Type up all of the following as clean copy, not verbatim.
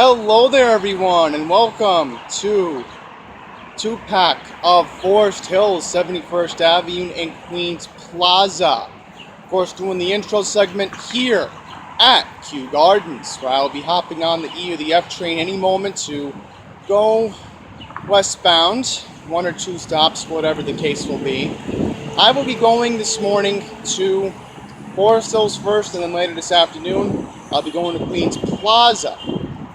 Hello there everyone and welcome to 2-pack of Forest Hills 71st Avenue in Queens Plaza. Of course, doing the intro segment here at Kew Gardens, where I'll be hopping on the E or the F train any moment to go westbound, one or two stops, whatever the case will be. I will be going this morning to Forest Hills first, and then later this afternoon I'll be going to Queens Plaza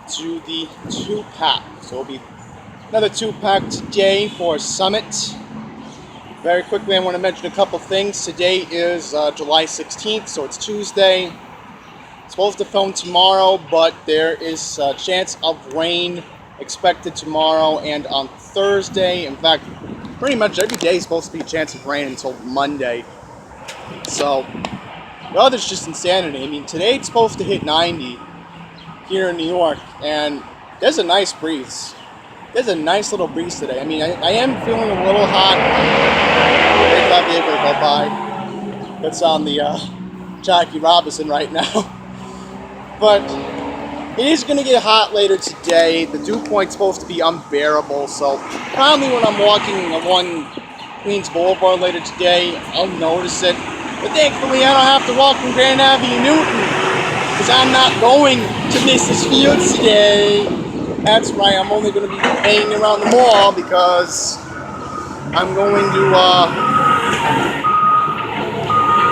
to the 2-pack. So it'll be another 2-pack today for Summit. Very quickly, I want to mention a couple things. Today is July 16th, so it's Tuesday. It's supposed to film tomorrow, but there is a chance of rain expected tomorrow and on Thursday. In fact, pretty much every day is supposed to be a chance of rain until Monday. So, the other's just insanity. I mean, today it's supposed to hit 90 here in New York, and there's a nice breeze. There's a nice little breeze today. I mean, I am feeling a little hot. There's that vehicle go by. That's on the Jackie Robinson right now. But it is going to get hot later today. The dew point's supposed to be unbearable, so probably when I'm walking along Queens Boulevard later today, I'll notice it. But thankfully, I don't have to walk from Grand Avenue Newton, because I'm not going to Mrs. Fields today. That's right, I'm only going to be hanging around the mall because I'm going to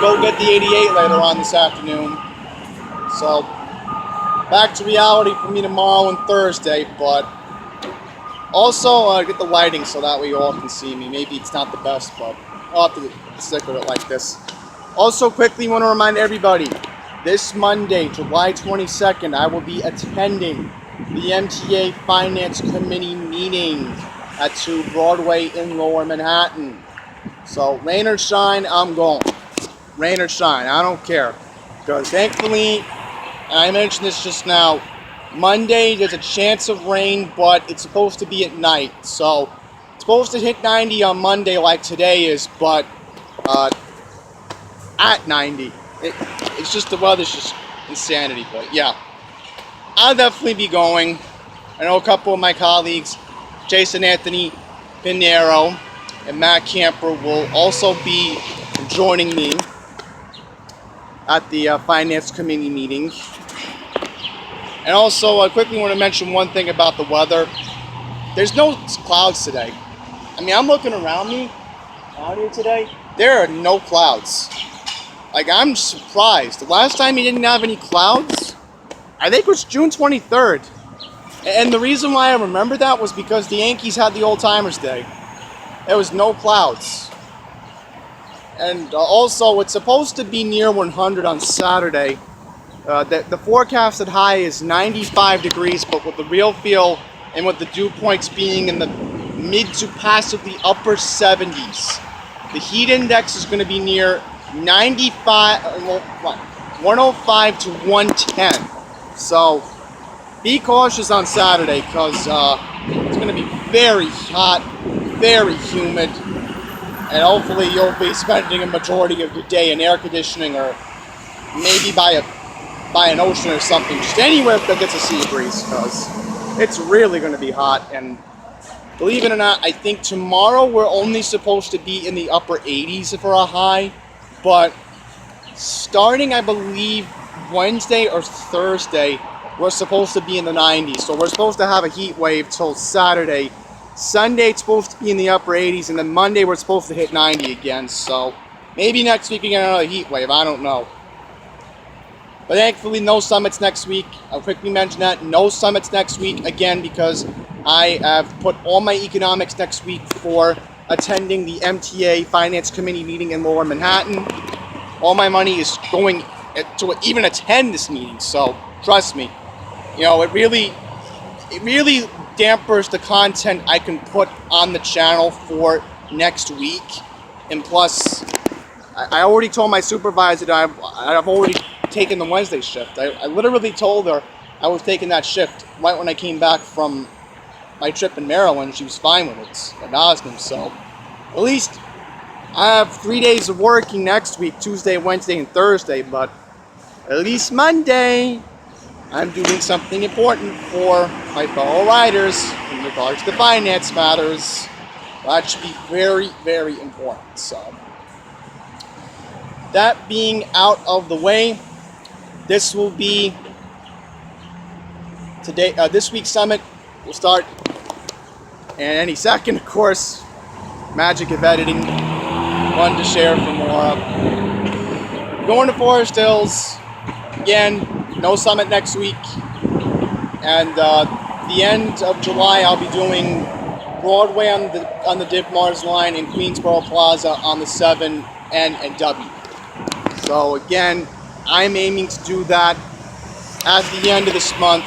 go get the 88 later on this afternoon. So, back to reality for me tomorrow and Thursday, but also get the lighting so that way you all can see me. Maybe it's not the best, but I'll have to stick with it like this. Also, quickly want to remind everybody, this Monday, July 22nd, I will be attending the MTA Finance Committee meeting at 2 Broadway in Lower Manhattan. So, rain or shine, I'm going. Rain or shine, I don't care. Because thankfully, and I mentioned this just now, Monday there's a chance of rain, but it's supposed to be at night. So, it's supposed to hit 90 on Monday like today is, but at 90. It's just, the weather's just insanity, but yeah. I'll definitely be going. I know a couple of my colleagues, Jason Anthony Pinero and Matt Camper, will also be joining me at the Finance Committee meeting. And also, I quickly want to mention one thing about the weather. There's no clouds today. I mean, I'm looking around me out here today. There are no clouds. Like, I'm surprised. The last time you didn't have any clouds, I think it was June 23rd. And the reason why I remember that was because the Yankees had the Old Timers Day. There was no clouds. And also, it's supposed to be near 100 on Saturday. The forecasted high is 95 degrees, but with the real feel and with the dew points being in the mid to possibly upper 70s, the heat index is going to be near 105 to 110. So be cautious on Saturday, because it's going to be very hot, very humid, and hopefully you'll be spending a majority of your day in air conditioning or maybe by an ocean or something, just anywhere that gets a sea breeze, because it's really going to be hot. And believe it or not, I think tomorrow we're only supposed to be in the upper 80s for a high. But starting, I believe, Wednesday or Thursday, we're supposed to be in the 90s. So we're supposed to have a heat wave till Saturday. Sunday, it's supposed to be in the upper 80s. And then Monday, we're supposed to hit 90 again. So maybe next week we get another heat wave. I don't know. But thankfully, no summits next week. I'll quickly mention that. No summits next week, again, because I have put all my economics next week for attending the MTA Finance Committee meeting in Lower Manhattan. All my money is going to even attend this meeting, so trust me. You know, it really dampers the content I can put on the channel for next week. And plus, I already told my supervisor that I've already taken the Wednesday shift. I literally told her I was taking that shift right when I came back from my trip in Maryland. She was fine with it at Osmond, so at least I have 3 days of working next week, Tuesday, Wednesday, and Thursday, but at least Monday I'm doing something important for my fellow riders in regards to finance matters. That should be very, very important. So, that being out of the way, this will be today. This week's summit will start in any second, of course. Magic of editing, fun to share for more. Going to Forest Hills again. No summit next week, and the end of July I'll be doing Broadway on the Div Mars line in Queensboro Plaza on the 7 N and W. So again, I'm aiming to do that at the end of this month,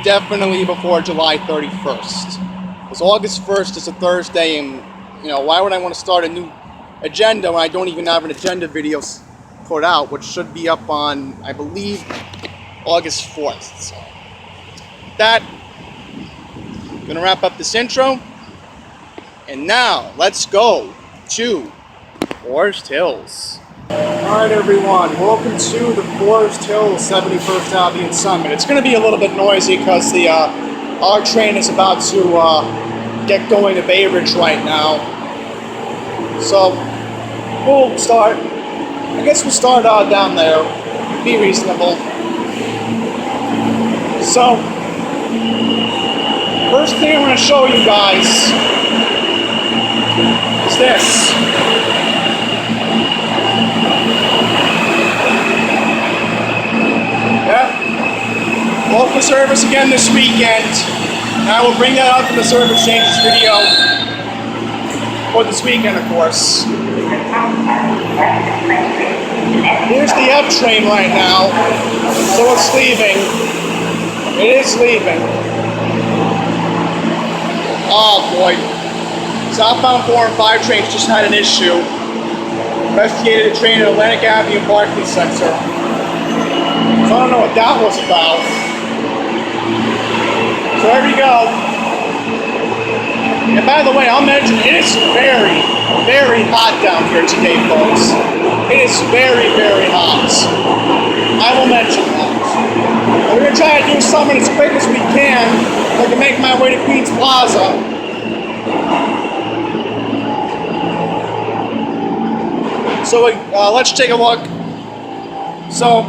definitely before July 31st. Because August 1st is a Thursday, and why would I want to start a new agenda when I don't even have an agenda video put out, which should be up on, I believe, August 4th. So that, I'm gonna wrap up this intro, and now let's go to Forest Hills. Alright everyone, welcome to the Forest Hills 71st Avenue Summit. It's going to be a little bit noisy because the our train is about to get going to Bay Ridge right now. So we'll start, I guess we'll start down there, be reasonable. So first thing I want to show you guys is this. Local service again this weekend. I will bring that up in the service changes video for this weekend, of course. Here's the F train right now. So it's leaving. It is leaving. Oh boy. Southbound 4 and 5 trains just had an issue. Investigated a train at Atlantic Avenue and Barclays Center. So I don't know what that was about. So there we go. And by the way, I'll mention it is very, very hot down here today, folks. It is very, very hot. I will mention that. We're going to try to do something as quick as we can. I can make my way to Queens Plaza. So let's take a look. So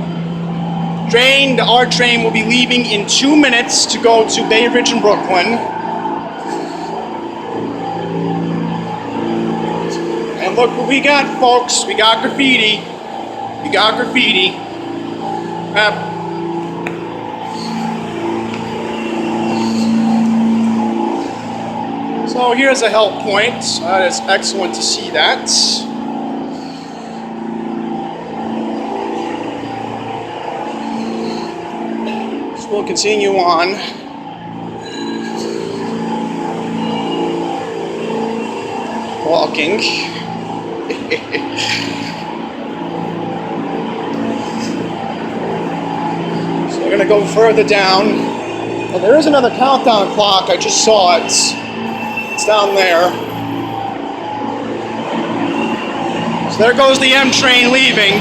our train will be leaving in 2 minutes to go to Bay Ridge in Brooklyn. And look what we got, folks. We got graffiti. We got graffiti. So here's a help point. That is excellent to see that. We'll continue on. Walking. So we're going to go further down. Well, there is another countdown clock. I just saw it. It's down there. So there goes the M train leaving.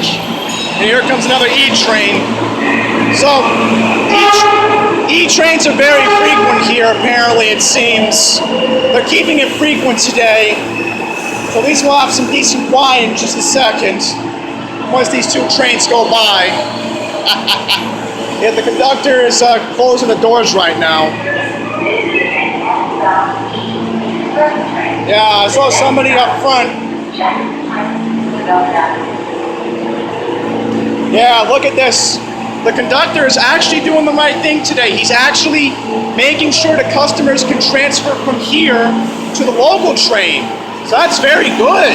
And here comes another E train. So, E-trains are very frequent here, apparently, it seems. They're keeping it frequent today. So at least we'll have some decent quiet in just a second once these two trains go by. Yeah, the conductor is closing the doors right now. Yeah, I saw somebody up front. Yeah, look at this. The conductor is actually doing the right thing today. He's actually making sure the customers can transfer from here to the local train. So that's very good.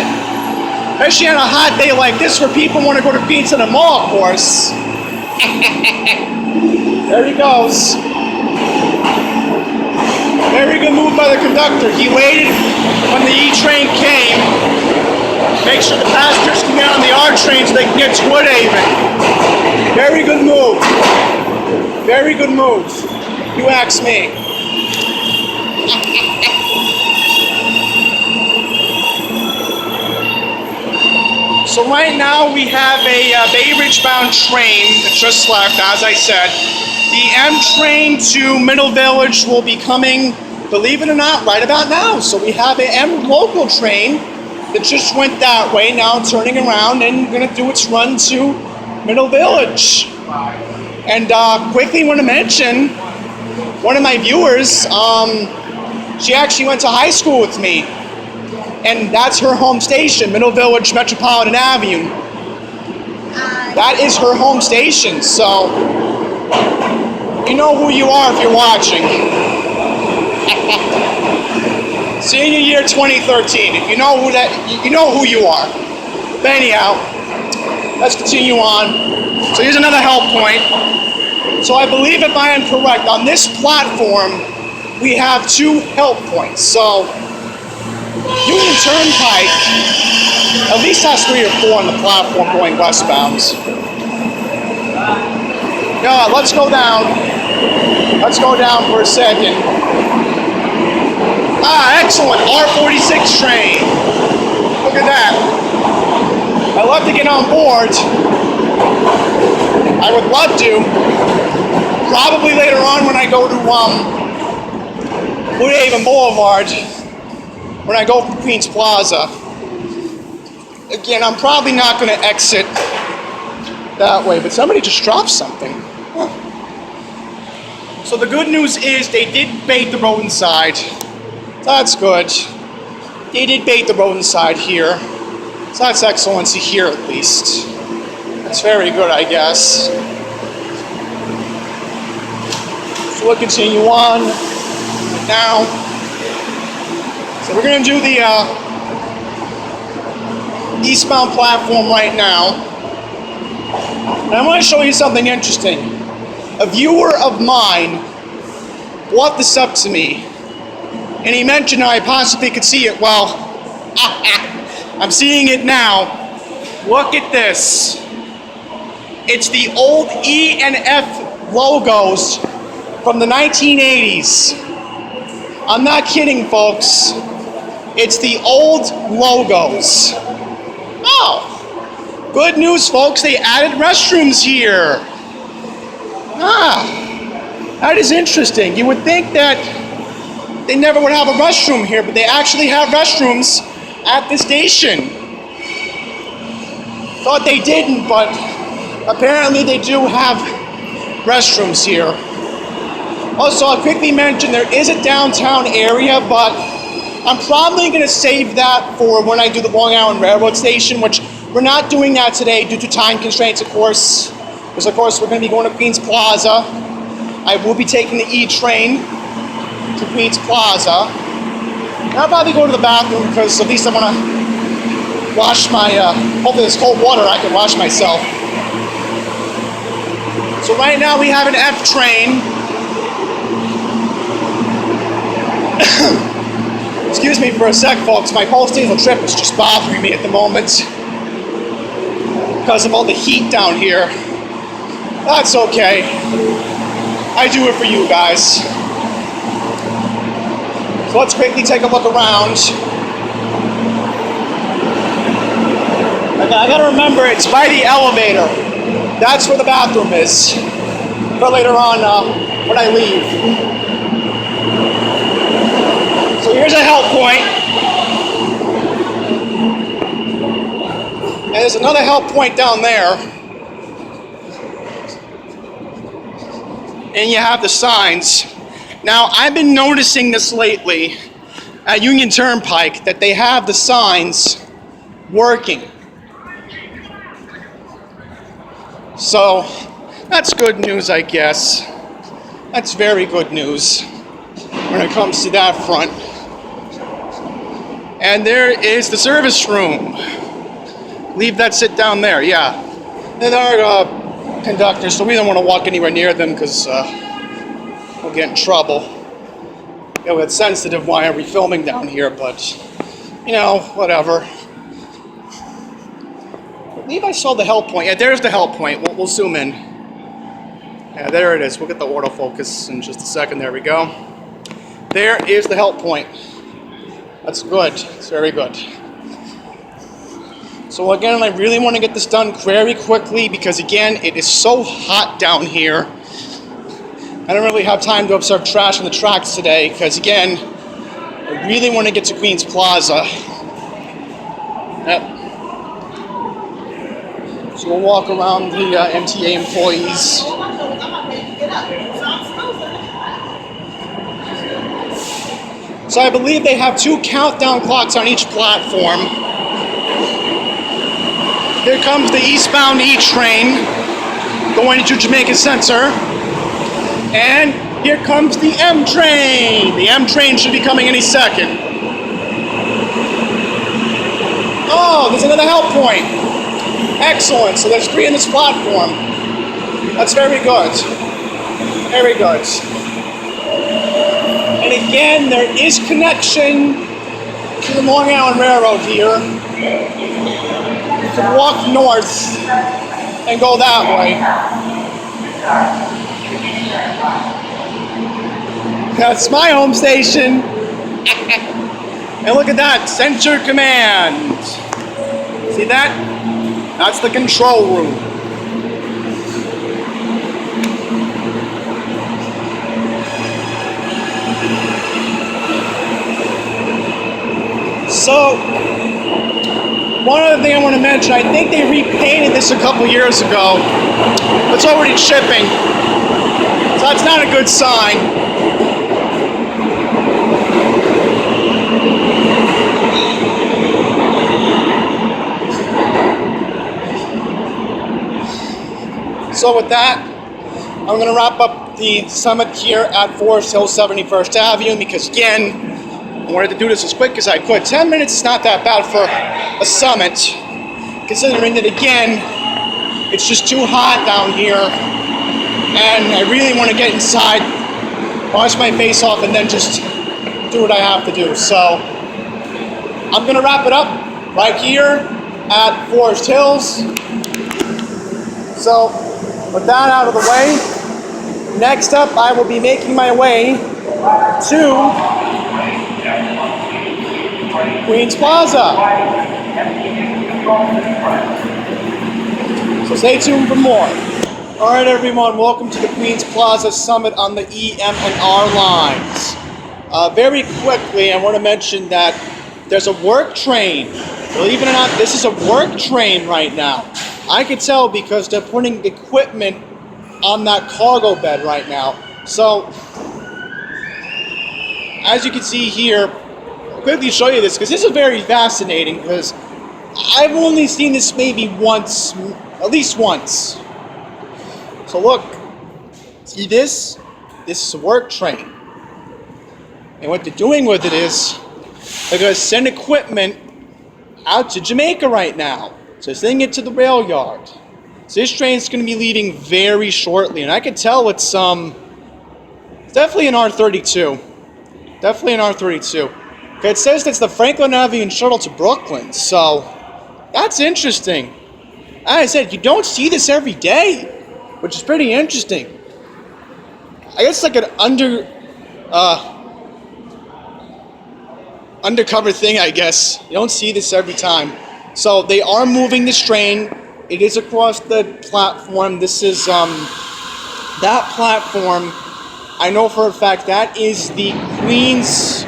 Especially on a hot day like this where people want to go to Pizza in the Mall, of course. There he goes. Very good move by the conductor. He waited when the E train came. Make sure the passengers can get on the R train so they can get to Woodhaven. Very good move. Very good move. You ask me. So right now we have a Bay Ridge bound train that just left, as I said. The M train to Middle Village will be coming, believe it or not, right about now. So we have an M local train that just went that way, now turning around and gonna do its run to Middle Village. And quickly want to mention, one of my viewers, she actually went to high school with me. And that's her home station, Middle Village Metropolitan Avenue. That is her home station, so you know who you are if you're watching. Senior year 2013. If you know who that, you know who you are. But anyhow, let's continue on. So here's another help point. So I believe, if I am correct, on this platform we have 2 help points. So Union Turnpike at least has 3 or 4 on the platform going westbound. Yeah, let's go down. Let's go down for a second. Ah, excellent. R46 train. Look at that. I'd love to get on board. I would love to. Probably later on when I go to Blue Haven Boulevard, when I go from Queens Plaza. Again, I'm probably not going to exit that way, but somebody just dropped something. Huh. So the good news is they did bait the road inside. That's good. They did bait the road inside here. So that's excellency here at least. That's very good, I guess. So we'll continue on now. So we're going to do the eastbound platform right now. And I want to show you something interesting. A viewer of mine brought this up to me. And he mentioned I possibly could see it. Well, I'm seeing it now. Look at this. It's the old E and F logos from the 1980s. I'm not kidding, folks. It's the old logos. Oh, good news, folks. They added restrooms here. Ah, that is interesting. You would think that they never would have a restroom here, but they actually have restrooms at the station. Thought they didn't, but apparently they do have restrooms here. Also, I'll quickly mention there is a downtown area, but I'm probably going to save that for when I do the Long Island Railroad Station, which we're not doing that today due to time constraints, of course. Because, of course, we're going to be going to Queens Plaza. I will be taking the E train to Queens Plaza. And I'll probably go to the bathroom because at least I want to wash my, hopefully there's cold water I can wash myself. So right now we have an F train. Excuse me for a sec, folks. My post-nasal trip is just bothering me at the moment because of all the heat down here. That's okay. I do it for you guys. So let's quickly take a look around. I gotta remember, it's by the elevator. That's where the bathroom is. For later on when I leave. So here's a help point. And there's another help point down there. And you have the signs. Now, I've been noticing this lately at Union Turnpike that they have the signs working. So, that's good news, I guess. That's very good news when it comes to that front. And there is the service room. Leave that sit down there, yeah. And there are conductors, so we don't want to walk anywhere near them because we'll get in trouble. Yeah, it's sensitive. Why are we filming down here? But, you know, whatever. I believe I saw the help point. Yeah, there's the help point. We'll zoom in. Yeah, there it is. We'll get the autofocus in just a second. There we go. There is the help point. That's good. It's very good. So again, I really want to get this done very quickly because again, it is so hot down here. I don't really have time to observe trash on the tracks today because again, I really want to get to Queens Plaza. Yep. So we'll walk around the MTA employees. So I believe they have 2 countdown clocks on each platform. Here comes the eastbound E train going to Jamaica Center. And here comes the M train. The M train should be coming any second. Oh, there's another help point. Excellent. So there's 3 in this platform. That's very good. Very good. And again, there is connection to the Long Island Railroad here. You can walk north and go that way. That's my home station. And look at that, Center Command. See that? That's the control room. So, one other thing I want to mention, I think they repainted this a couple years ago. It's already shipping. So that's not a good sign. So with that, I'm going to wrap up the summit here at Forest Hill 71st Avenue because again, I wanted to do this as quick as I could. 10 minutes is not that bad for a summit, considering that again, it's just too hot down here, and I really want to get inside, wash my face off, and then just do what I have to do. So, I'm going to wrap it up right here at Forest Hills. So, with that out of the way, next up I will be making my way to Queens Plaza. So stay tuned for more. Alright everyone, welcome to the Queens Plaza Summit on the EM and R lines. Very quickly, I want to mention that there's a work train. Believe it or not, this is a work train right now. I can tell because they're putting equipment on that cargo bed right now. So, as you can see here, I'll quickly show you this because this is very fascinating because I've only seen this maybe once, at least once. So look, see this? This is a work train. And what they're doing with it is, they're going to send equipment out to Jamaica right now. So sending it to the rail yard. So this train's going to be leaving very shortly. And I can tell it's definitely an R32. Definitely an R32. Okay, it says that's the Franklin Avenue shuttle to Brooklyn. So that's interesting. As I said, you don't see this every day, which is pretty interesting. I guess like an undercover thing, I guess. You don't see this every time. So they are moving this train. It is across the platform. This is that platform. I know for a fact that is the Queens,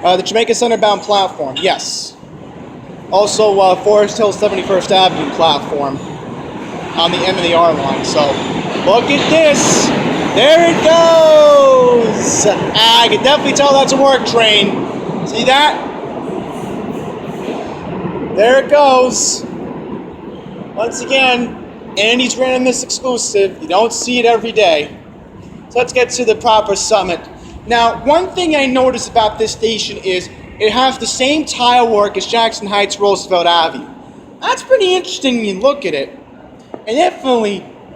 the Jamaica Center bound platform. Yes. Also Forest Hill 71st Avenue platform on the M and the R line. So look at this. There it goes. I can definitely tell that's a work train. See that? There it goes. Once again, Andy's Randomness exclusive. You don't see it every day. So let's get to the proper summit. Now, one thing I noticed about this station is it has the same tile work as Jackson Heights Roosevelt Avenue. That's pretty interesting when you look at it. And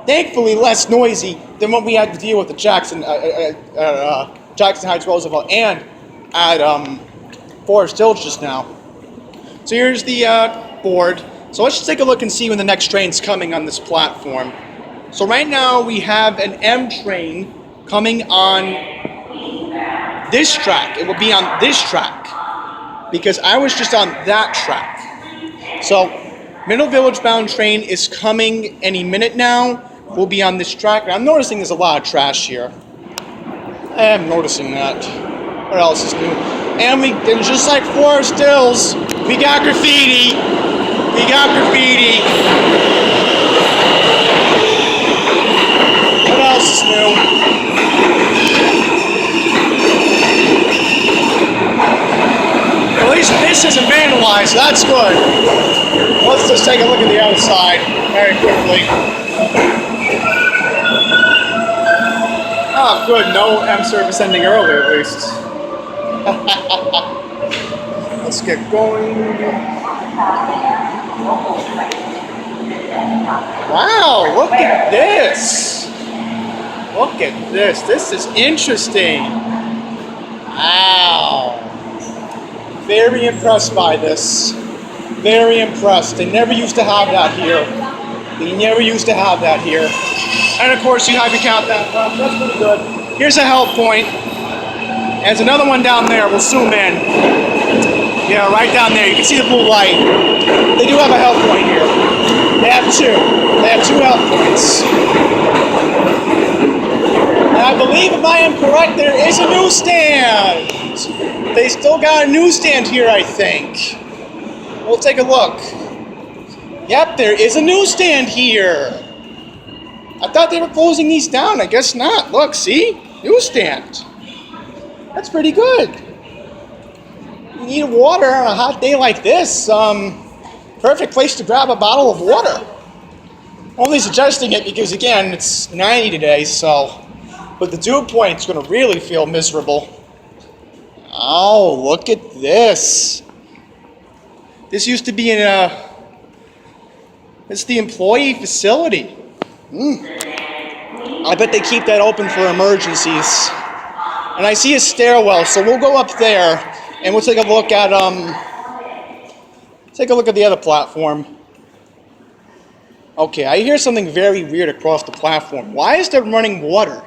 thankfully less noisy than what we had to deal with at Jackson Heights Roosevelt and at Forest Hills just now. So here's the board. So let's just take a look and see when the next train's coming on this platform. So right now we have an M train coming on this track. It will be on this track because I was just on that track. So, Middle Village bound train is coming any minute now. We'll be on this track. And I'm noticing there's a lot of trash here. I am noticing that. What else is new? And just like Forest Hills, we got graffiti. We got graffiti. What else is new? At least this isn't vandalized, so that's good. Let's just take a look at the other side very quickly. Oh, good. No M service ending early, at least. Let's get going. Wow, look at this. Look at this. This is interesting. Wow. Very impressed by this. Very impressed. They never used to have that here. They never used to have that here. And of course, you have your countdown. That's pretty good. Here's a help point. There's another one down there. We'll zoom in. Yeah, right down there. You can see the blue light. They do have a help point here. They have two. They have two help points. And I believe, if I am correct, there is a newsstand. They still got a newsstand here, I think. We'll take a look. Yep, there is a newsstand here. I thought they were closing these down. I guess not. Look, see? Newsstand. That's pretty good. You need water on a hot day like this. Perfect place to grab a bottle of water. Only suggesting it because, again, it's 90 today, so... But the dew point's going to really feel miserable. Oh, look at this. This used to be in it's the employee facility. I bet they keep that open for emergencies. And I see a stairwell, so we'll go up there and we'll take a look at the other platform. Okay, I hear something very weird across the platform. Why is there running water?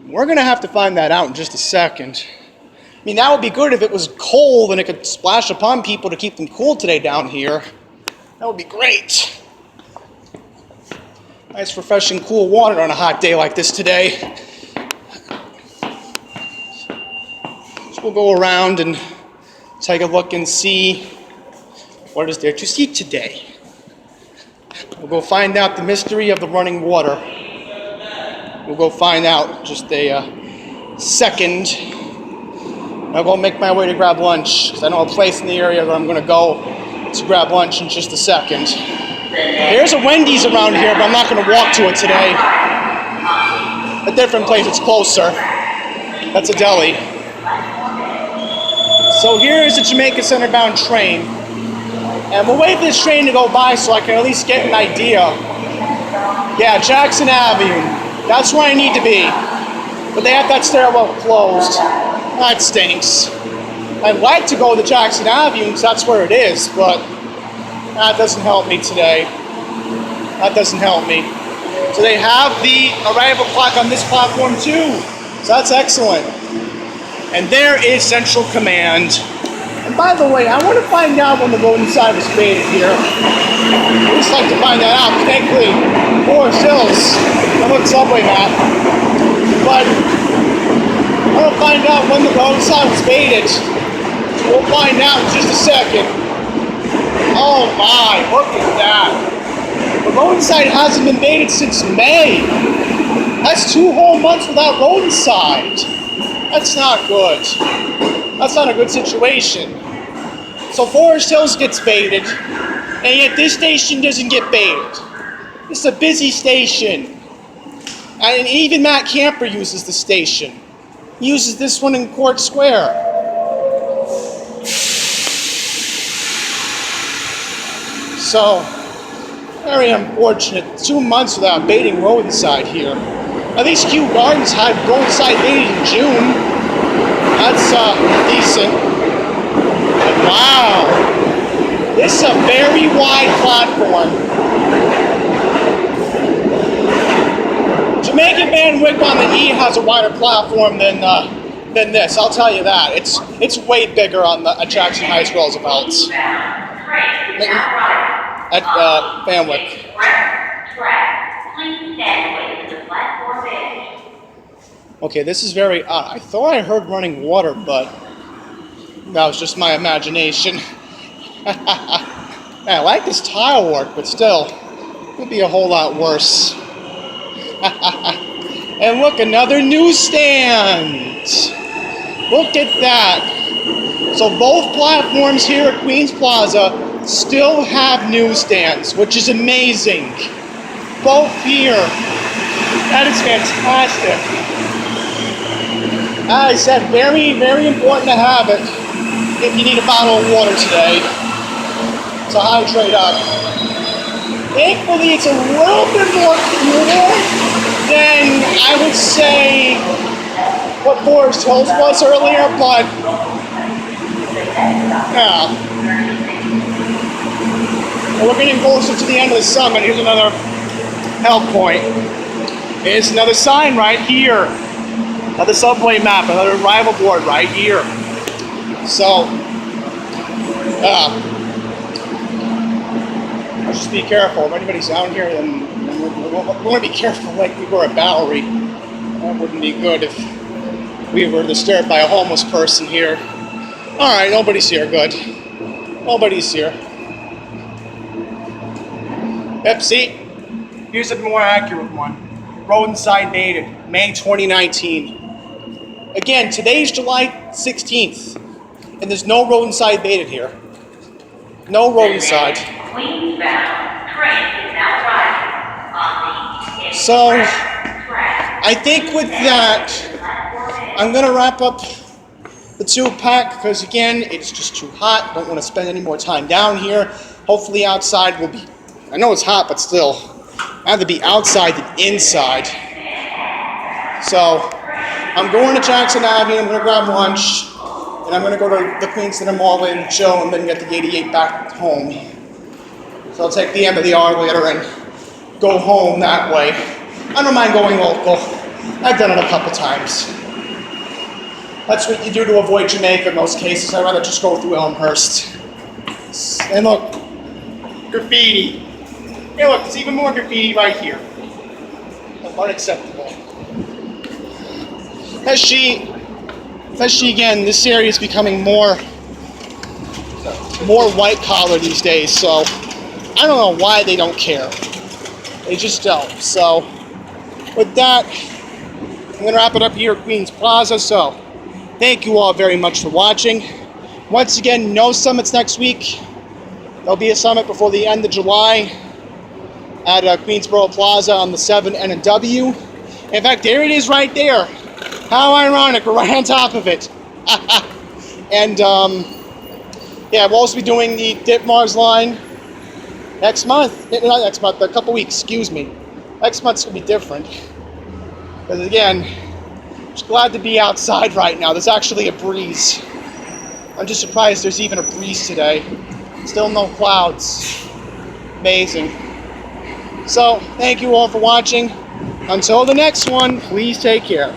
We're gonna have to find that out in just a second. I mean, that would be good if it was cold and it could splash upon people to keep them cool today down here. That would be great. Nice, refreshing, cool water on a hot day like this today. So we'll go around and take a look and see what is there to see today. We'll go find out the mystery of the running water. We'll go find out just a second. I'll go make my way to grab lunch, because I know a place in the area that I'm going to go to grab lunch in just a second. There's a Wendy's around here, but I'm not going to walk to it today. A different place, it's closer. That's a deli. So here is the Jamaica Center bound train. And we'll wait for this train to go by so I can at least get an idea. Yeah, Jackson Avenue. That's where I need to be. But they have that stairwell closed. That stinks. I'd like to go to Jackson Avenue because that's where it is, but that doesn't help me today. That doesn't help me. So they have the arrival clock on this platform too. So that's excellent. And there is Central Command. And by the way, I want to find out when the road inside was faded here. I'd just like to find that out. Thankfully, Forest Hills, I look subway map. But I want to find out when the road inside was faded. We'll find out in just a second. Oh my, look at that. The road inside hasn't been faded since May. That's 2 whole months without road inside. That's not good. That's not a good situation. So Forest Hills gets baited, and yet this station doesn't get baited. This is a busy station. And even Matt Camper uses the station. He uses this one in Court Square. So, very unfortunate. 2 months without baiting roadside here. At least Kew Gardens had roadside baiting in June. That's decent. But wow, this is a very wide platform. Jamaican Van Wyck on the E has a wider platform than this. I'll tell you that. It's way bigger on the Jackson Heights Roosevelt's. at Fanwick. Okay, this is very odd. I thought I heard running water, but that was just my imagination. I like this tile work, but still, it could be a whole lot worse. And look, another newsstand! Look at that! So both platforms here at Queens Plaza still have newsstands, which is amazing. Both here. That is fantastic. As I said, very, very important to have it if you need a bottle of water today to hydrate up. Thankfully, it's a little bit more cooler than I would say what Forest Hills was earlier, but yeah. Well, we're getting closer to the end of the summit. Here's another health point. Here's another sign right here. Another subway map, another arrival board right here. So, just be careful. If anybody's down here, then we want to be careful like we were at Bowery. That wouldn't be good if we were disturbed by a homeless person here. Alright, nobody's here, good. Nobody's here. Yep, see? Here's a more accurate one. Roadside baited, May 2019. Again, today's July 16th, and there's no roadside baited here. No roadside. So, I think with that, I'm going to wrap up the 2-pack because, again, it's just too hot. Don't want to spend any more time down here. Hopefully outside will be, I know it's hot, but still, I'd rather be outside than inside. So, I'm going to Jackson Avenue, I'm going to grab lunch, and I'm going to go to the Queens Center Mall and chill, and then get the 88 back home. So I'll take the end of the hour later and go home that way. I don't mind going local. I've done it a couple times. That's what you do to avoid Jamaica in most cases. I'd rather just go through Elmhurst. And look, graffiti. Hey look, there's even more graffiti right here. Unacceptable. Especially again, this area is becoming more white collar these days, so I don't know why they don't care. They just don't. So with that, I'm going to wrap it up here at Queens Plaza. So thank you all very much for watching. Once again, no summits next week. There'll be a summit before the end of July at Queensboro Plaza on the 7 and a W. In fact, there it is right there. How ironic, we're right on top of it. And yeah, we'll also be doing the Dip Mars line next month. Not next month, a couple weeks, excuse me. Next month's gonna be different. Because again, just glad to be outside right now. There's actually a breeze. I'm just surprised there's even a breeze today. Still no clouds. Amazing. So, thank you all for watching. Until the next one, please take care.